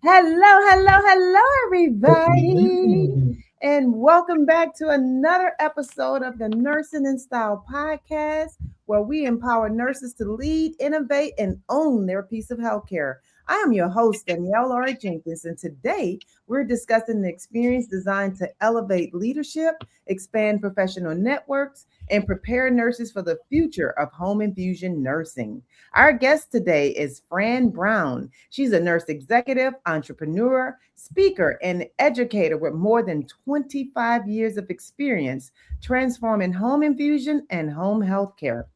Hello, everybody. And welcome back to another episode of the Nursing in Style Podcast, where we empower nurses to lead, innovate, and own their piece of healthcare. I am your host, Danielle R. Jenkins, and today we're discussing the experience designed to elevate leadership, expand professional networks, and prepare nurses for the future of home infusion nursing. Our guest today is Fran Brown. She's a nurse executive, entrepreneur, speaker, and educator with more than 25 years of experience transforming home infusion and home health care.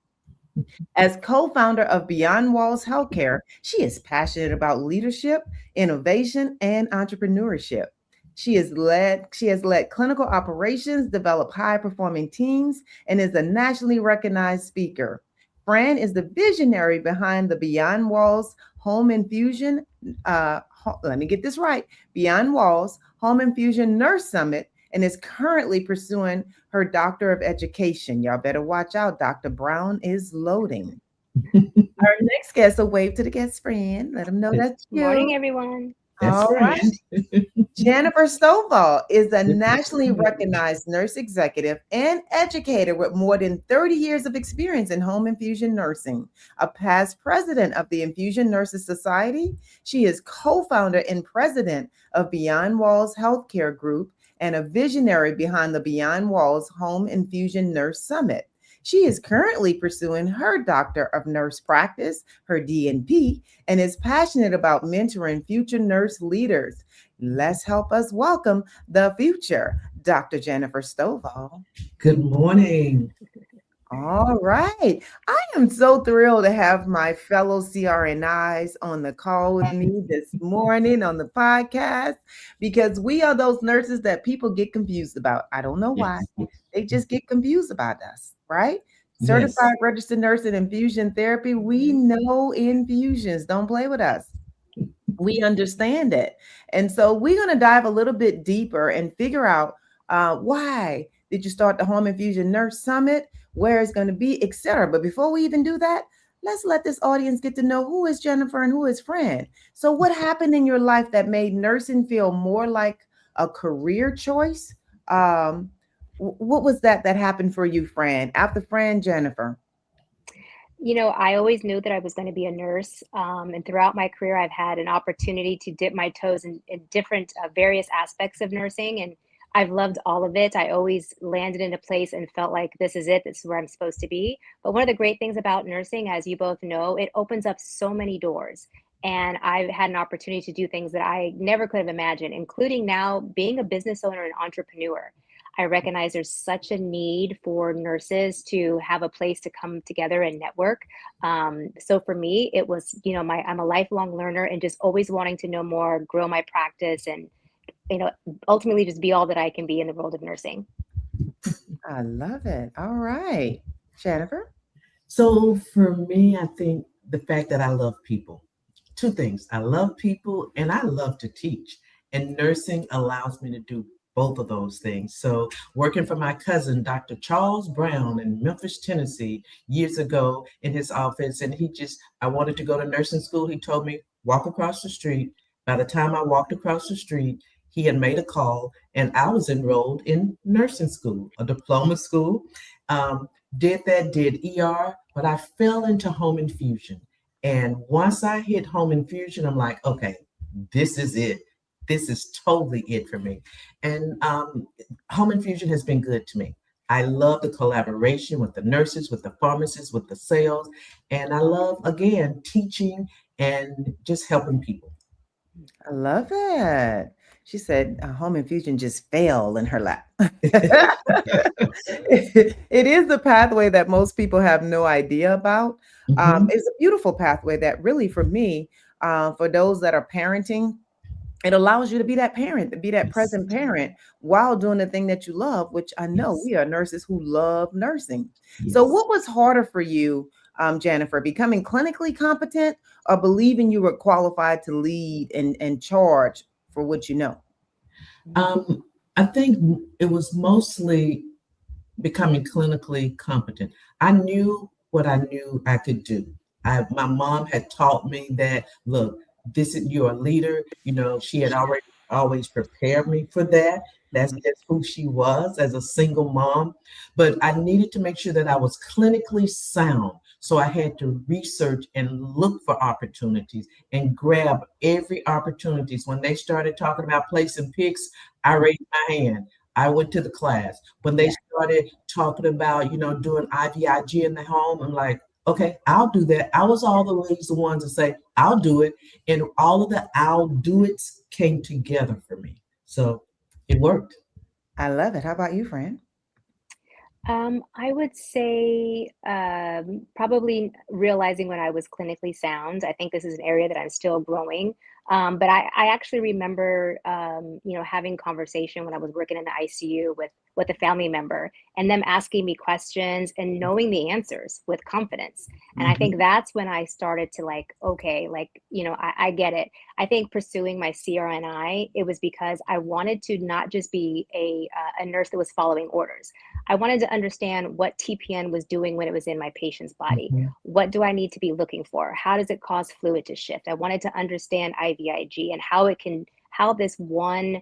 As co-founder of Beyond Walls Healthcare, she is passionate about leadership, innovation, and entrepreneurship. She has led clinical operations, developed high-performing teams, and is a nationally recognized speaker. Fran is the visionary behind the Beyond Walls Home Infusion. Let me get this right: Beyond Walls Home Infusion Nurse Summit, and is currently pursuing her Doctor of Education. Y'all better watch out. Dr. Brown is loading. Our next guest, a wave to the guest friend. Let them know that's Good morning, you. everyone. All right. Jannifer Stovall is a nationally recognized nurse executive and educator with more than 30 years of experience in home infusion nursing. A past president of the Infusion Nurses Society, she is co-founder and president of Beyond Walls Healthcare Group and a visionary behind the Beyond Walls Home Infusion Nurse Summit. She is currently pursuing her Doctor of Nurse Practice, her DNP, and is passionate about mentoring future nurse leaders. Let's help us welcome the future, Dr. Jannifer Stovall. Good morning. All right. I am so thrilled to have my fellow CRNIs on the call with me this morning on the podcast because we are those nurses that people get confused about. I don't know why. They just get confused about us, right? Certified registered nurse in infusion therapy. We know infusions. Don't play with us. We understand it. And so we're going to dive a little bit deeper and figure out why did you start the Home Infusion Nurse Summit, where it's going to be, etc. But before we even do that, let's let this audience get to know who is Jannifer and who is Fran. So what happened in your life that made nursing feel more like a career choice? What was that happened for you, Fran? After Fran, Jannifer. I always knew that I was going to be a nurse. And throughout my career, I've had an opportunity to dip my toes in different various aspects of nursing. And I've loved all of it. I always landed in a place and felt like this is it. This is where I'm supposed to be. But one of the great things about nursing, as you both know, it opens up so many doors. And I've had an opportunity to do things that I never could have imagined, including now being a business owner and entrepreneur. I recognize there's such a need for nurses to have a place to come together and network. So for me, it was, I'm a lifelong learner and just always wanting to know more, grow my practice, and, ultimately just be all that I can be in the world of nursing. I love it. All right. Jannifer? So for me, I think the fact that I love people. Two things. I love people and I love to teach. And nursing allows me to do both of those things. So working for my cousin, Dr. Charles Brown in Memphis, Tennessee, years ago in his office, and I wanted to go to nursing school. He told me, walk across the street. By the time I walked across the street, he had made a call and I was enrolled in nursing school, a diploma school. Did ER, but I fell into home infusion. And once I hit home infusion, I'm like, okay, this is it. This is totally it for me. And home infusion has been good to me. I love the collaboration with the nurses, with the pharmacists, with the sales. And I love, again, teaching and just helping people. I love it. She said home infusion just fell in her lap. It is a pathway that most people have no idea about. It's a beautiful pathway that really, for me, for those that are parenting, it allows you to be that parent, to be that present parent while doing the thing that you love, which I know we are nurses who love nursing. So what was harder for you, Jannifer, becoming clinically competent or believing you were qualified to lead and charge for what you know? I think it was mostly becoming clinically competent. I knew what I knew I could do. My mom had taught me that, look, you're a leader. She had already always prepared me for that. That's just who she was as a single mom. But I needed to make sure that I was clinically sound. So I had to research and look for opportunities and grab every opportunities. When they started talking about placing picks, I raised my hand. I went to the class. When they started talking about, doing IVIG in the home, I'm like, okay, I'll do that. I was always the ones to say, I'll do it. And all of the I'll do it's came together for me. So it worked. I love it. How about you, Fran? I would say probably realizing when I was clinically sound. I think this is an area that I'm still growing. But I actually remember, having conversation when I was working in the ICU with a family member and them asking me questions and knowing the answers with confidence. And I think that's when I started to okay, I get it. I think pursuing my CRNI, it was because I wanted to not just be a nurse that was following orders. I wanted to understand what TPN was doing when it was in my patient's body. What do I need to be looking for? How does it cause fluid to shift? I wanted to understand IVIG and how this one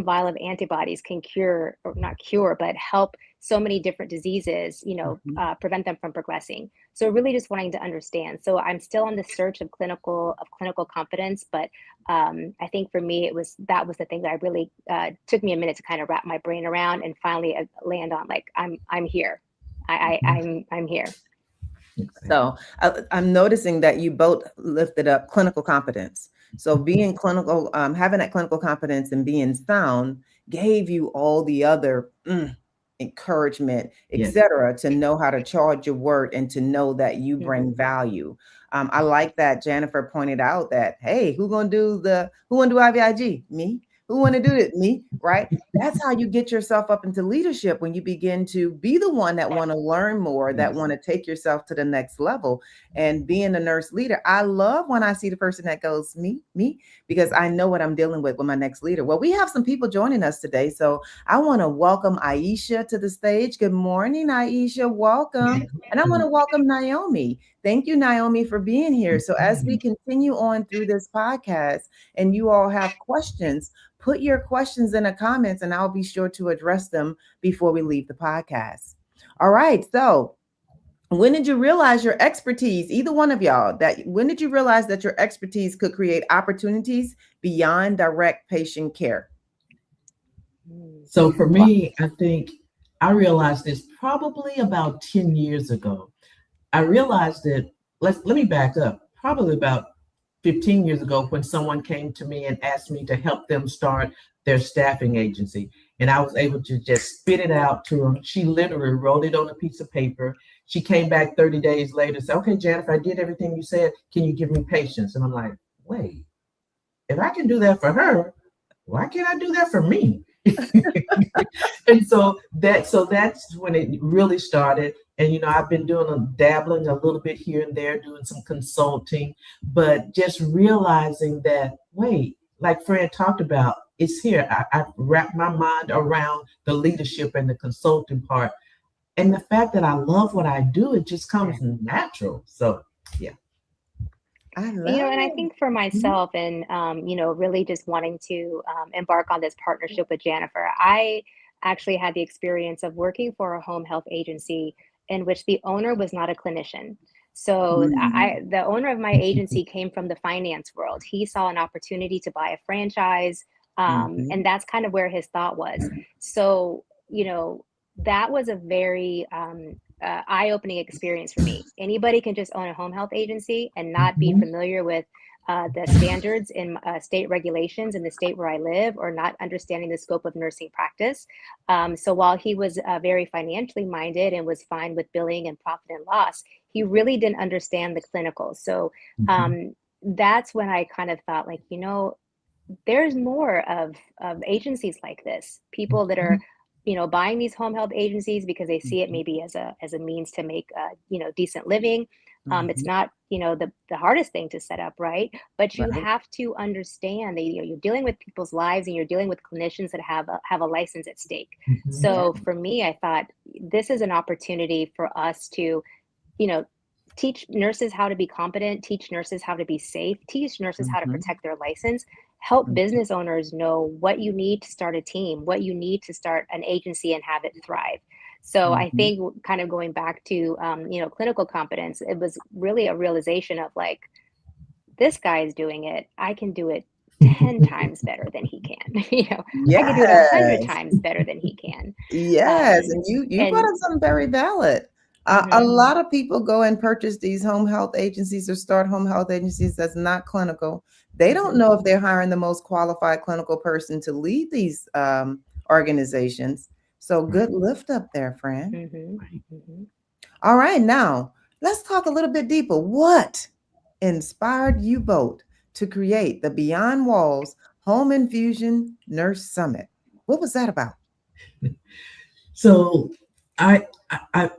vial of antibodies can cure, or not cure, but help so many different diseases, prevent them from progressing. So really just wanting to understand. So I'm still on the search of clinical competence, but I think for me, that was the thing that I really took me a minute to kind of wrap my brain around and finally land on, I'm here. I'm here. So I'm noticing that you both lifted up clinical competence. So being clinical, having that clinical competence and being sound gave you all the other encouragement, etc., to know how to charge your word and to know that you bring value. I like that Jannifer pointed out that, hey, who gonna do IVIG? Me. Who want to do it? Me, right? That's how you get yourself up into leadership, when you begin to be the one that want to learn more, that want to take yourself to the next level. And being a nurse leader, I love when I see the person that goes, me, because I know what I'm dealing with my next leader. Well, we have some people joining us today. So I want to welcome Aisha to the stage. Good morning, Aisha. Welcome. And I want to welcome Naomi. Thank you, Naomi, for being here. So as we continue on through this podcast and you all have questions, put your questions in the comments and I'll be sure to address them before we leave the podcast. All right. So when did you realize your expertise, either one of y'all, when did you realize that your expertise could create opportunities beyond direct patient care? So for me, I think I realized this probably about 10 years ago. I realized that, let me back up, probably about 15 years ago, when someone came to me and asked me to help them start their staffing agency. And I was able to just spit it out to them. She literally wrote it on a piece of paper. She came back 30 days later and said, okay, Jannifer, I did everything you said. Can you give me patience? And I'm like, wait, if I can do that for her, why can't I do that for me? And so that's when it really started. And, I've been dabbling a little bit here and there, doing some consulting, but just realizing that, wait, like Fran talked about, it's here. I wrapped my mind around the leadership and the consulting part. And the fact that I love what I do, it just comes natural. So, yeah. And I think for myself and, really just wanting to embark on this partnership with Jannifer, I actually had the experience of working for a home health agency in which the owner was not a clinician. So the owner of my agency came from the finance world. He saw an opportunity to buy a franchise, and that's kind of where his thought was. So, that was a very eye-opening experience for me. Anybody can just own a home health agency and not be familiar with the standards in state regulations in the state where I live, or not understanding the scope of nursing practice. So while he was very financially minded and was fine with billing and profit and loss, he really didn't understand the clinical. So that's when I kind of thought, there's more of agencies like this, people that are buying these home health agencies because they see it maybe as a means to make decent living. It's not the hardest thing to set up, right? But you have to understand that you're dealing with people's lives and you're dealing with clinicians that have a license at stake. So for me, I thought this is an opportunity for us to teach nurses how to be competent, teach nurses how to be safe, teach nurses how to protect their license, help business owners know what you need to start a team, what you need to start an agency and have it thrive. So I think kind of going back to, clinical competence, it was really a realization of like, this guy is doing it. I can do it 10 times better than he can. I can do it 100 times better than he can. Yes, and you brought up something very valid. A lot of people go and purchase these home health agencies or start home health agencies that's not clinical. They don't know if they're hiring the most qualified clinical person to lead these organizations. So good lift up there, Fran. All right, now let's talk a little bit deeper. What inspired you both to create the Beyond Walls Home Infusion Nurse Summit? What was that about? So I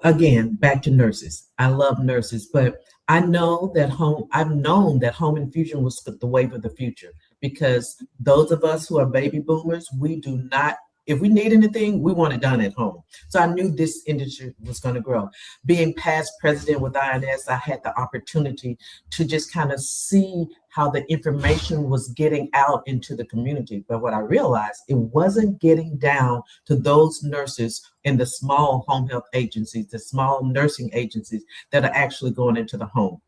again, back to nurses. I love nurses, but I've known that home infusion was the wave of the future, because those of us who are baby boomers, we do not, if we need anything, we want it done at home. So I knew this industry was going to grow. Being past president with INS, I had the opportunity to just kind of see how the information was getting out into the community. But what I realized, it wasn't getting down to those nurses in the small home health agencies, the small nursing agencies that are actually going into the home.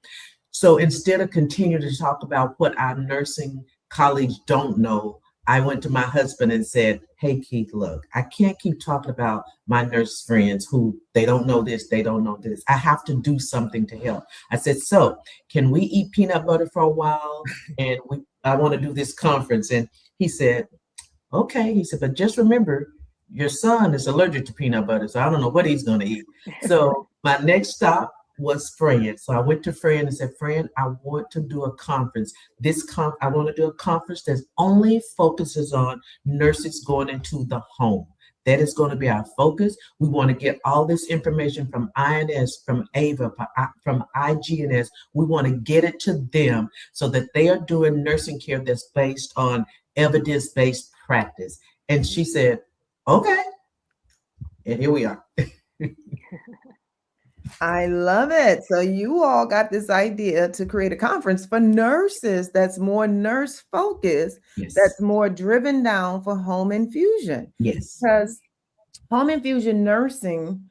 So instead of continuing to talk about what our nursing colleagues don't know, I went to my husband and said, hey, Keith, look, I can't keep talking about my nurse friends who they don't know this, they don't know this. I have to do something to help. I said, so can we eat peanut butter for a while? And I want to do this conference. And he said, okay. He said, but just remember, your son is allergic to peanut butter, so I don't know what he's going to eat. So my next stop was Fran. So I went to Fran and said, Fran, I want to do a conference. I want to do a conference that only focuses on nurses going into the home. That is going to be our focus. We want to get all this information from INS, from AVA, from IGNS. We want to get it to them so that they are doing nursing care that's based on evidence-based practice. And she said, okay. And here we are. I love it. So you all got this idea to create a conference for nurses that's more nurse focused, that's more driven down for home infusion. Yes. Because home infusion nursing,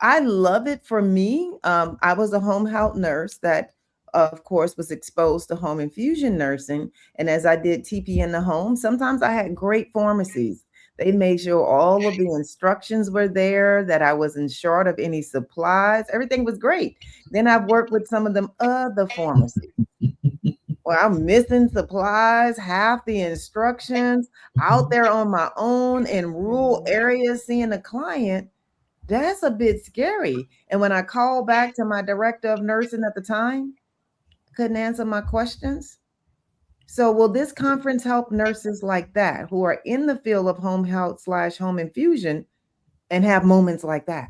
I love it. For me, I was a home health nurse that, of course, was exposed to home infusion nursing. And as I did TP in the home, sometimes I had great pharmacies. They made sure all of the instructions were there, that I wasn't short of any supplies. Everything was great. Then I've worked with some of them other pharmacies. Well, I'm missing supplies, half the instructions, out there on my own in rural areas seeing a client. That's a bit scary. And when I called back to my director of nursing at the time, couldn't answer my questions. So will this conference help nurses like that who are in the field of home health / home infusion and have moments like that?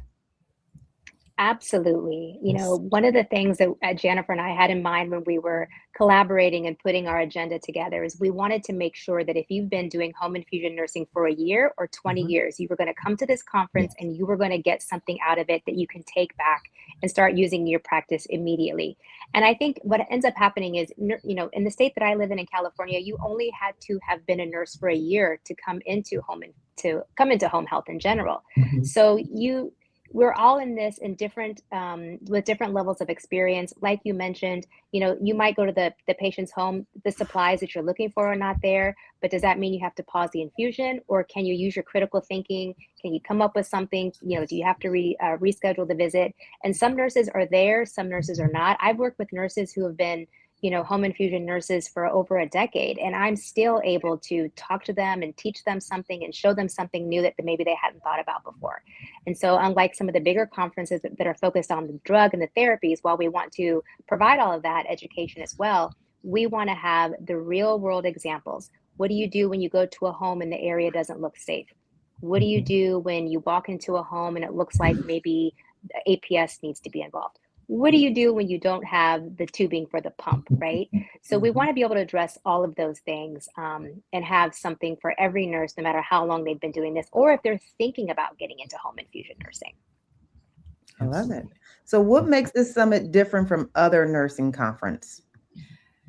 Absolutely. One of the things that Jannifer and I had in mind when we were collaborating and putting our agenda together is we wanted to make sure that if you've been doing home infusion nursing for a year or 20 years, you were going to come to this conference and you were going to get something out of it that you can take back and start using in your practice immediately. And I think what ends up happening is, in the state that I live in California, you only had to have been a nurse for a year to come into home health in general. So we're all in this in different, with different levels of experience. Like you mentioned, you might go to the patient's home, the supplies that you're looking for are not there, but does that mean you have to pause the infusion, or can you use your critical thinking? Can you come up with something? Do you have to reschedule the visit? And some nurses are there, some nurses are not. I've worked with nurses who have been home infusion nurses for over a decade, and I'm still able to talk to them and teach them something and show them something new that maybe they hadn't thought about before. And so unlike some of the bigger conferences that are focused on the drug and the therapies, while we want to provide all of that education as well, we want to have the real world examples. What do you do when you go to a home and the area doesn't look safe? What do you do when you walk into a home and it looks like maybe APS needs to be involved? What do you do when you don't have the tubing for the pump, right? So we want to be able to address all of those things and have something for every nurse, no matter how long they've been doing this, or if they're thinking about getting into home infusion nursing. I love it. So what makes this summit different from other nursing conference?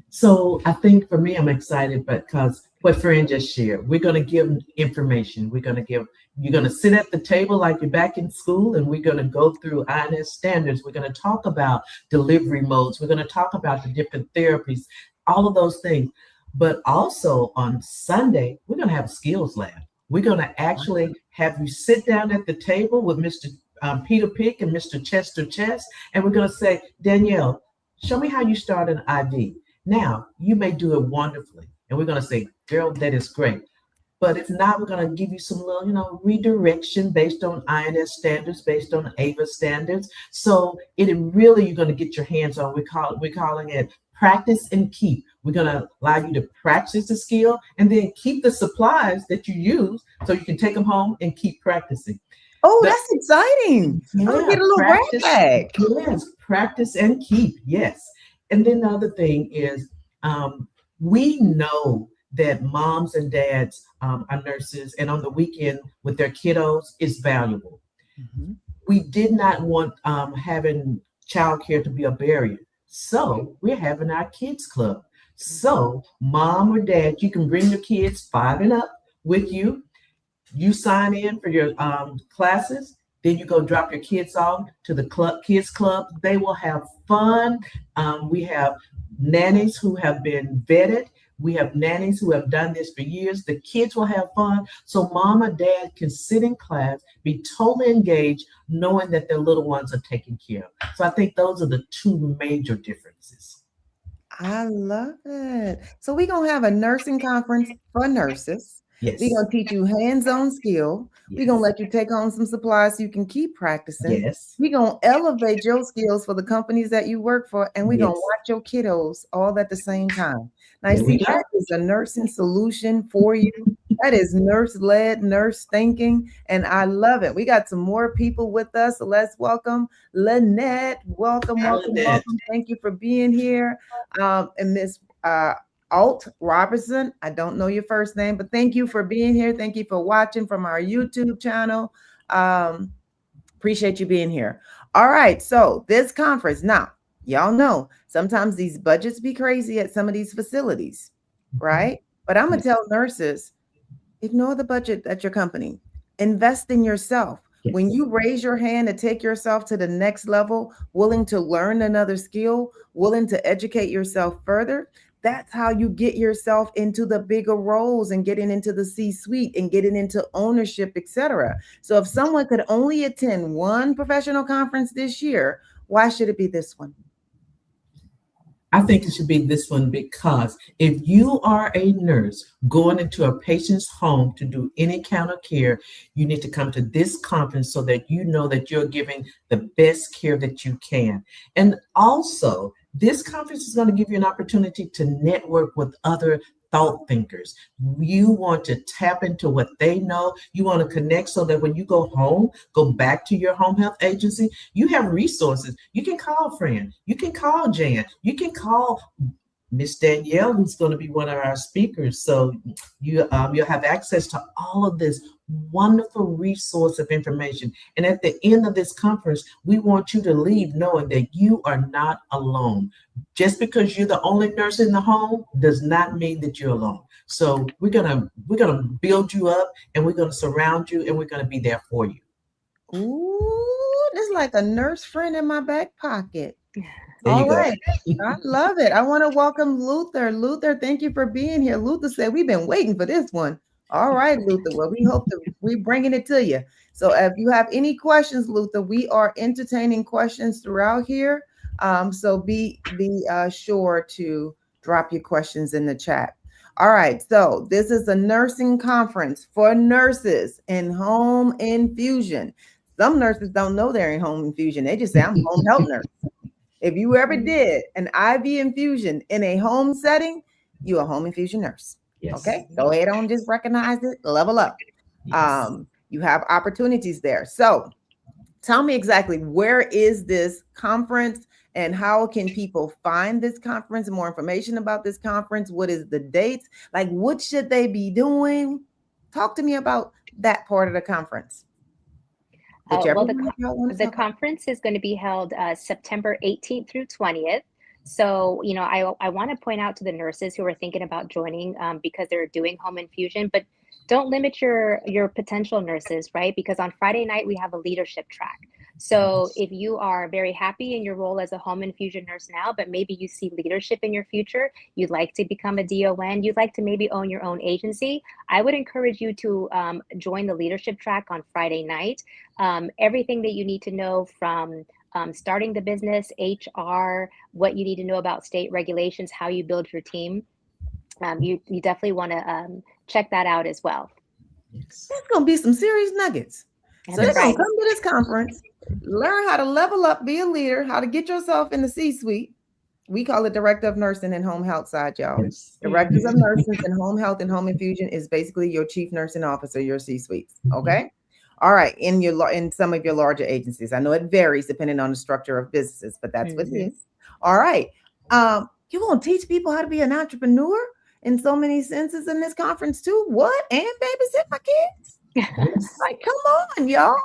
So I think for me, I'm excited because what Fran just shared, we're going to give information. You're going to sit at the table like you're back in school, and we're going to go through INS standards. We're going to talk about delivery modes. We're going to talk about the different therapies, all of those things. But also on Sunday, we're going to have a skills lab. We're going to actually have you sit down at the table with Mr. Peter Pick and Mr. Chester Chess, and we're going to say, Danielle, show me how you start an IV. Now, you may do it wonderfully, and we're going to say, girl, that is great. But if not, we're going to give you some little, redirection based on INS standards, based on AVA standards. So you're going to get your hands on. We're calling it practice and keep. We're going to allow you to practice the skill and then keep the supplies that you use so you can take them home and keep practicing. Oh, that's exciting. I'm going to get a little grab bag. Yes, practice and keep. Yes. And then the other thing is we know that moms and dads are nurses, and on the weekend with their kiddos is valuable. Mm-hmm. We did not want having childcare to be a barrier. So we're having our kids club. So mom or dad, you can bring your kids 5 and up with you. You sign in for your classes. Then you go drop your kids off to the kids club. They will have fun. We have nannies who have been vetted. We have nannies who have done this for years. The kids will have fun. So mom or dad can sit in class, be totally engaged, knowing that their little ones are taken care of. So I think those are the 2 major differences. I love it. So we're going to have a nursing conference for nurses. Yes. We're going to teach you hands-on skill. Yes. We're going to let you take home some supplies so you can keep practicing. Yes. We're going to elevate your skills for the companies that you work for, and we're going to watch your kiddos all at the same time. Now, you see, that is a nursing solution for you. That is nurse-led, nurse thinking, and I love it. We got some more people with us, so let's welcome Lynette. Welcome. Thank you for being here. And Miss Alt Robertson, I don't know your first name, but thank you for being here. Thank you for watching from our YouTube channel. Appreciate you being here. All right, so this conference, now, y'all know sometimes these budgets be crazy at some of these facilities, right? But I'm going to tell nurses, ignore the budget at your company. Invest in yourself. Yes. When you raise your hand to take yourself to the next level, willing to learn another skill, willing to educate yourself further, that's how you get yourself into the bigger roles and getting into the C-suite and getting into ownership, etc. So if someone could only attend one professional conference this year, why should it be this one? I think it should be this one because if you are a nurse going into a patient's home to do any kind of care, you need to come to this conference so that you know that you're giving the best care that you can. And also, this conference is going to give you an opportunity to network with other thought thinkers. You want to tap into what they know. You want to connect so that when you go home, go back to your home health agency, you have resources. You can call Fran. You can call Jan. You can call Miss Danielle, who's going to be one of our speakers. So you'll have access to all of this wonderful resource of information. And at the end of this conference, we want you to leave knowing that you are not alone. Just because you're the only nurse in the home does not mean that you're alone. So we're gonna build you up, and we're gonna surround you, and we're gonna be there for you. Ooh, that's like a nurse friend in my back pocket. All right. I love it. I want to welcome Luther. Luther, thank you for being here. Luther said we've been waiting for this one. All right, Luther. Well, we hope that we're bringing it to you. So if you have any questions, Luther, we are entertaining questions throughout here. So be sure to drop your questions in the chat. All right. So this is a nursing conference for nurses in home infusion. Some nurses don't know they're in home infusion. They just say, I'm a home health nurse. If you ever did an IV infusion in a home setting, you're a home infusion nurse. Yes. Okay, go ahead on, just recognize it, level up. Yes. You have opportunities there. So tell me exactly, where is this conference and how can people find this conference? More information about this conference. What is the dates? Like, what should they be doing? Talk to me about that part of the conference. Whichever Well, one y'all want to the talk about. conference is going to be held September 18th through 20th. So, I want to point out to the nurses who are thinking about joining because they're doing home infusion, but don't limit your potential nurses, right? Because on Friday night, we have a leadership track. So if you are very happy in your role as a home infusion nurse now, but maybe you see leadership in your future, you'd like to become a DON, you'd like to maybe own your own agency, I would encourage you to join the leadership track on Friday night. Everything that you need to know from starting the business, HR, what you need to know about state regulations, how you build your team. You definitely want to check that out as well. Yes. There's going to be some serious nuggets. So they're That's going right. to come to this conference, learn how to level up, be a leader, how to get yourself in the C-suite. We call it Director of Nursing and Home Health side, y'all. Yes. Directors of Nursing and Home Health and Home Infusion is basically your chief nursing officer, your C-suites. Okay. All right. In some of your larger agencies. I know it varies depending on the structure of businesses, but that's what it is. All right. You're going to teach people how to be an entrepreneur in so many senses in this conference too. What? And babysit my kids? Like, come on, y'all.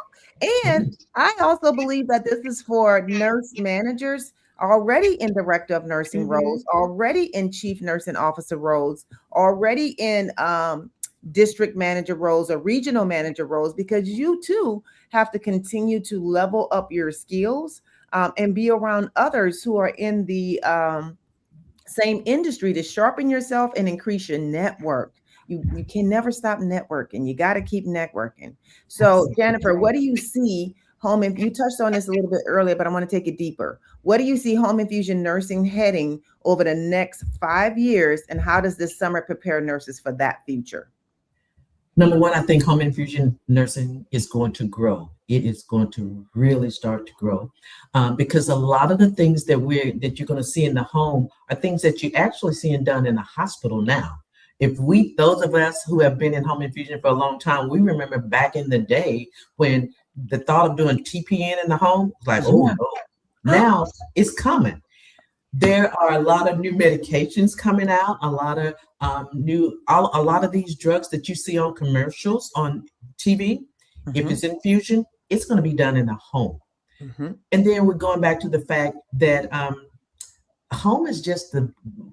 And I also believe that this is for nurse managers already in director of nursing roles, already in chief nursing officer roles, already in district manager roles or regional manager roles, because you too have to continue to level up your skills and be around others who are in the same industry to sharpen yourself and increase your network. You can never stop networking. You got to keep networking. So, Jannifer, what do you see home? You touched on this a little bit earlier, but I want to take it deeper. What do you see home infusion nursing heading over the next 5 years, and how does this summer prepare nurses for that future? Number one, I think home infusion nursing is going to grow. It is going to really start to grow because a lot of the things that you're going to see in the home are things that you actually seeing done in the hospital now. Those of us who have been in home infusion for a long time, we remember back in the day when the thought of doing TPN in the home was like, oh no. Now it's coming. There are a lot of new medications coming out, a lot of a lot of these drugs that you see on commercials on TV. If it's infusion, it's going to be done in a home. And then we're going back to the fact that home is just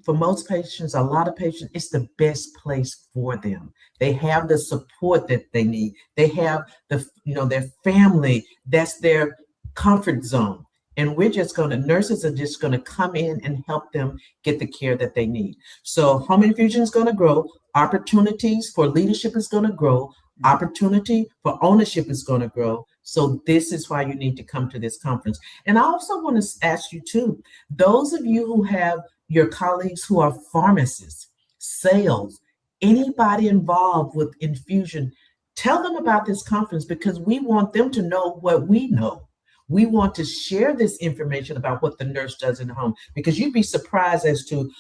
for most patients, a lot of patients, it's the best place for them. They have the support that they need. They have their family, that's their comfort zone. And nurses are just going to come in and help them get the care that they need. So home infusion is going to grow. Opportunities for leadership is going to grow. Opportunity for ownership is going to grow. So this is why you need to come to this conference. And I also want to ask you too, those of you who have your colleagues who are pharmacists, sales, anybody involved with infusion, tell them about this conference because we want them to know what we know. We want to share this information about what the nurse does in the home because you'd be surprised as to,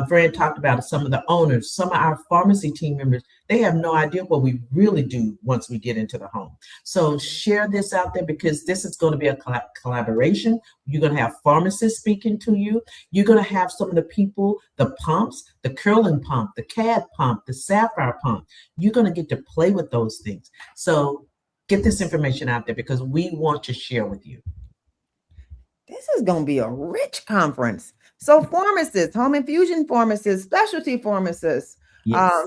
Fran talked about it, some of the owners, some of our pharmacy team members, they have no idea what we really do once we get into the home. So share this out there because this is going to be a collaboration. You're going to have pharmacists speaking to you. You're going to have some of the people, the pumps, the curling pump, the CAD pump, the Sapphire pump. You're going to get to play with those things. So get this information out there because we want to share with you. This is going to be a rich conference. So pharmacists, home infusion pharmacists, specialty pharmacists,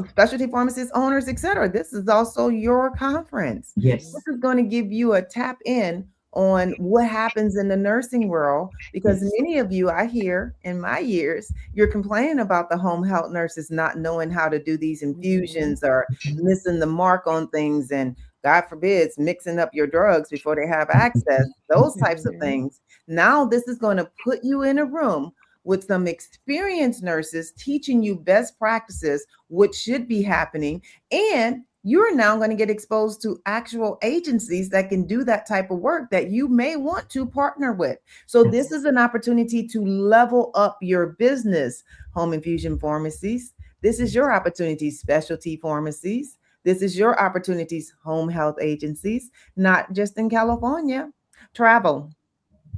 specialty pharmacist owners, etc. This is also your conference. Yes. This is going to give you a tap in on what happens in the nursing world because many of you, I hear in my years, you're complaining about the home health nurses not knowing how to do these infusions or missing the mark on things and God forbid, mixing up your drugs before they have access, those types of things. Now this is going to put you in a room with some experienced nurses teaching you best practices, what should be happening. And you're now going to get exposed to actual agencies that can do that type of work that you may want to partner with. So this is an opportunity to level up your business, home infusion pharmacies. This is your opportunity, specialty pharmacies. This is your opportunities, home health agencies, not just in California. Travel,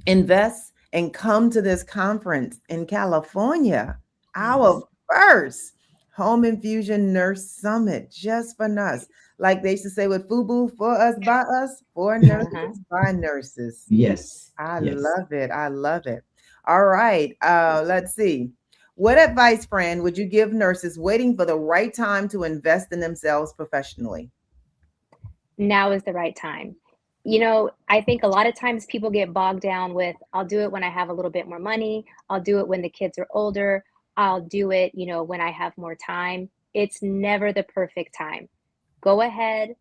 invest, and come to this conference in California, our first Home Infusion Nurse Summit, just for us. Like they used to say with FUBU, for us, by us, for nurses, by nurses. Yes. I Yes. love it. I love it. All right. Let's see. What advice, Fran, would you give nurses waiting for the right time to invest in themselves professionally? Now is the right time. You know, I think a lot of times people get bogged down with, I'll do it when I have a little bit more money. I'll do it when the kids are older. I'll do it, you know, when I have more time. It's never the perfect time. Go ahead,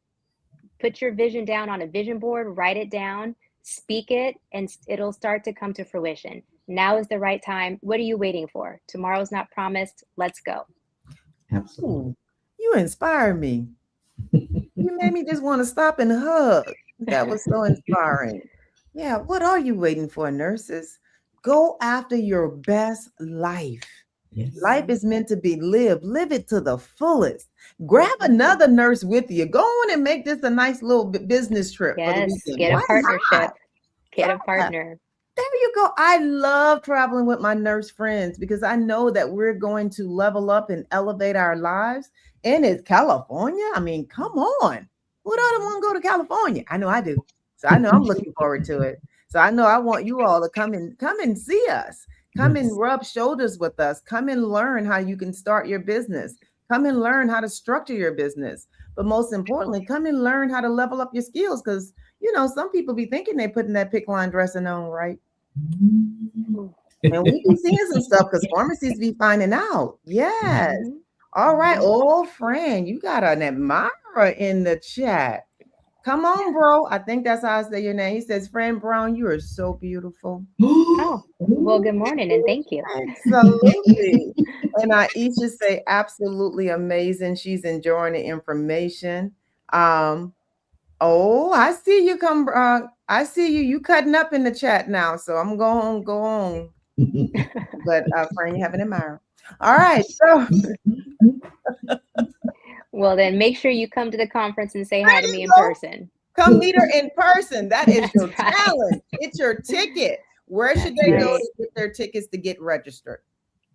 put your vision down on a vision board, write it down, speak it, and it'll start to come to fruition. Now is the right time. What are you waiting for? Tomorrow's not promised. Let's go. Absolutely. Ooh, you inspire me. You made me just want to stop and hug. That was so inspiring. Yeah, what are you waiting for, nurses? Go after your best life. Yes. Life is meant to be lived. Live it to the fullest. Grab another nurse with you. Go on and make this a nice little business trip for the Yes, weekend. get a Why partnership. not? Get a Yeah. partner. There you go. I love traveling with my nurse friends because I know that we're going to level up and elevate our lives. And it's California. I mean, come on. Who doesn't want to go to California? I know I do. So I know I'm looking forward to it. So I know I want you all to come and see us. Come Yes. and rub shoulders with us. Come and learn how you can start your business. Come and learn how to structure your business. But most importantly, come and learn how to level up your skills because, you know, some people be thinking they're putting that pick line dressing on, right? And we be seeing some stuff because pharmacies be finding out. Yes. Mhm. All right. Oh, Fran, you got an admirer in the chat. Come on, bro. I think that's how I say your name. He says, Fran Brown, you are so beautiful. Oh, well, good morning and thank you. Absolutely. And Aisha say, absolutely amazing. She's enjoying the information. Oh, I see you come. I see you. You cutting up in the chat now. So I'm going to go on. But Fran, you have an admirer. All right. So Well, then make sure you come to the conference and say hi to me in person. come meet her in person. That is your That's right. talent. Get your ticket. Where should they That's go right. to get their tickets to get registered?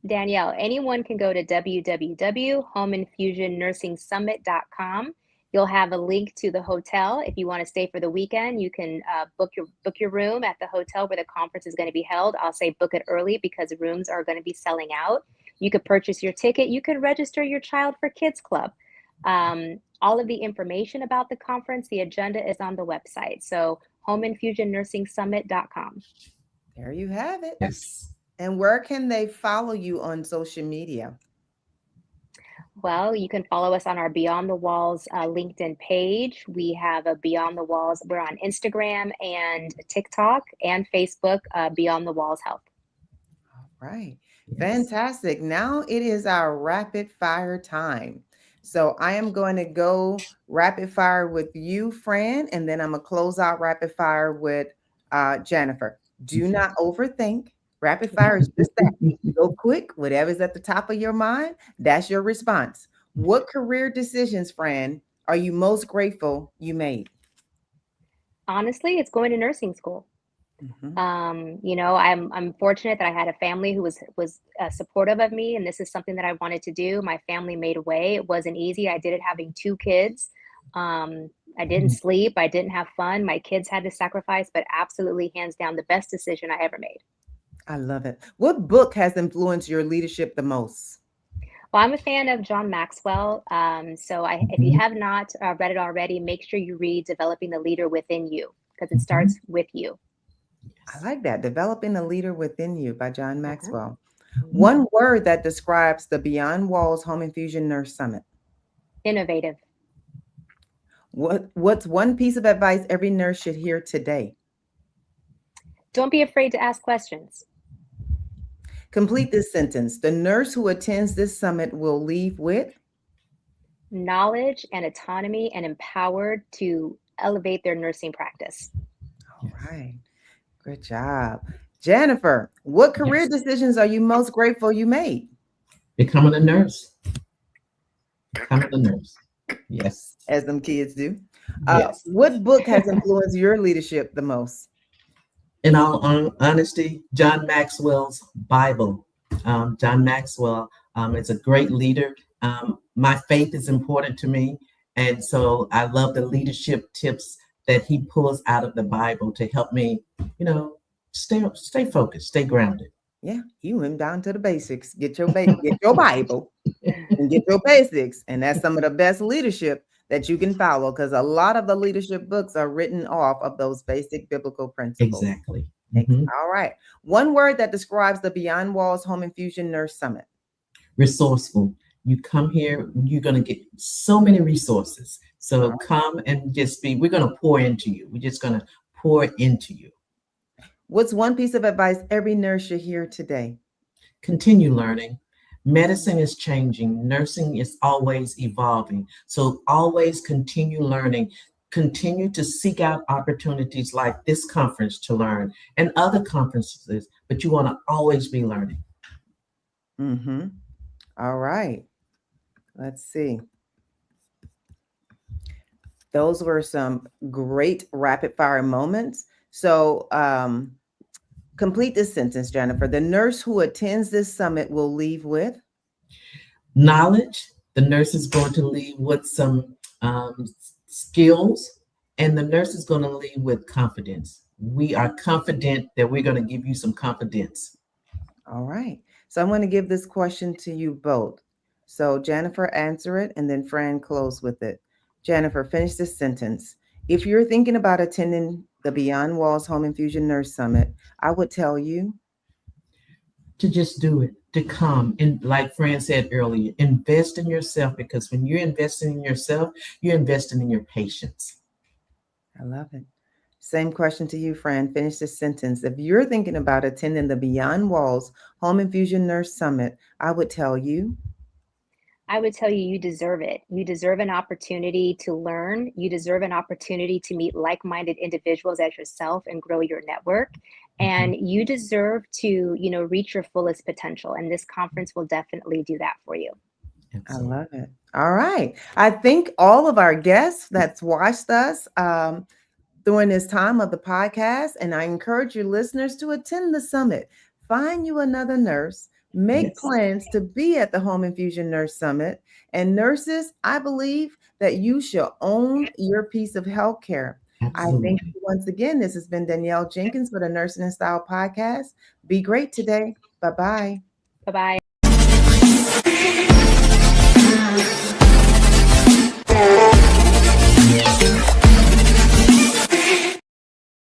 Danielle, anyone can go to www.homeinfusionnursingsummit.com. You'll have a link to the hotel. If you want to stay for the weekend, you can book your room at the hotel where the conference is going to be held. I'll say book it early because rooms are going to be selling out. You could purchase your ticket. You could register your child for Kids Club. All of the information about the conference, the agenda is on the website. So homeinfusionnursingsummit.com. There you have it. Yes. And where can they follow you on social media? Well, you can follow us on our Beyond the Walls LinkedIn page. We have a Beyond the Walls. We're on Instagram and TikTok and Facebook, Beyond the Walls Health. All right. Yes. Fantastic. Now it is our rapid fire time. So I am going to go rapid fire with you, Fran, and then I'm going to close out rapid fire with Jannifer. Do not overthink. Rapid fire is just that. Go quick. Whatever's at the top of your mind, that's your response. What career decisions, Fran, are you most grateful you made? Honestly, it's going to nursing school. You know, I'm fortunate that I had a family who was supportive of me, and this is something that I wanted to do. My family made a way. It wasn't easy. I did it having 2 kids. I didn't sleep. I didn't have fun. My kids had to sacrifice, but absolutely, hands down, the best decision I ever made. I love it. What book has influenced your leadership the most? Well, I'm a fan of John Maxwell. So if you have not read it already, make sure you read Developing the Leader Within You, because it starts with you. I like that. Developing the Leader Within You by John Maxwell. One word that describes the Beyond Walls Home Infusion Nurse Summit. Innovative. What's one piece of advice every nurse should hear today? Don't be afraid to ask questions. Complete this sentence. The nurse who attends this summit will leave with knowledge and autonomy and empowered to elevate their nursing practice. All right. Good job. Jannifer, what career decisions are you most grateful you made? Becoming a nurse. Becoming a nurse. Yes. As them kids do. Yes. What book has influenced your leadership the most? In all honesty, John Maxwell's Bible. John Maxwell It's a great leader. My faith is important to me. And so I love the leadership tips that he pulls out of the Bible to help me, stay focused, stay grounded. Yeah, you went down to the basics. Get your Bible and get your basics. And that's some of the best leadership that you can follow, because a lot of the leadership books are written off of those basic biblical principles. Exactly. All right. One word that describes the Beyond Walls Home Infusion Nurse Summit. Resourceful. You come here, you're going to get so many resources. So come and we're going to pour into you. We're just going to pour into you. What's one piece of advice every nurse should hear today? Continue learning. Medicine is changing. Nursing is always evolving. So always continue learning. Continue to seek out opportunities like this conference to learn and other conferences, but you want to always be learning. All right. Let's see. Those were some great rapid fire moments. So complete this sentence, Jannifer. The nurse who attends this summit will leave with knowledge. The nurse is going to leave with some skills, and the nurse is going to leave with confidence. We are confident that we're going to give you some confidence. All right. So I'm going to give this question to you both. So Jannifer, answer it, and then Fran, close with it. Jannifer, finish this sentence. If you're thinking about attending the Beyond Walls Home Infusion Nurse Summit, I would tell you to just do it, to come. And like Fran said earlier, invest in yourself, because when you're investing in yourself, you're investing in your patients. I love it. Same question to you, Fran. Finish this sentence. If you're thinking about attending the Beyond Walls Home Infusion Nurse Summit, I would tell you you deserve it. You deserve an opportunity to learn. You deserve an opportunity to meet like-minded individuals as yourself and grow your network. And you deserve to, reach your fullest potential. And this conference will definitely do that for you. Absolutely. I love it. All right. I think all of our guests that's watched us during this time of the podcast, and I encourage your listeners to attend the summit. Find you another nurse. Make plans to be at the Home Infusion Nurse Summit. And nurses, I believe that you shall own your piece of healthcare. Absolutely. I thank you once again. This has been Danielle Jenkins for the Nursing in Style Podcast. Be great today. Bye-bye. Bye-bye.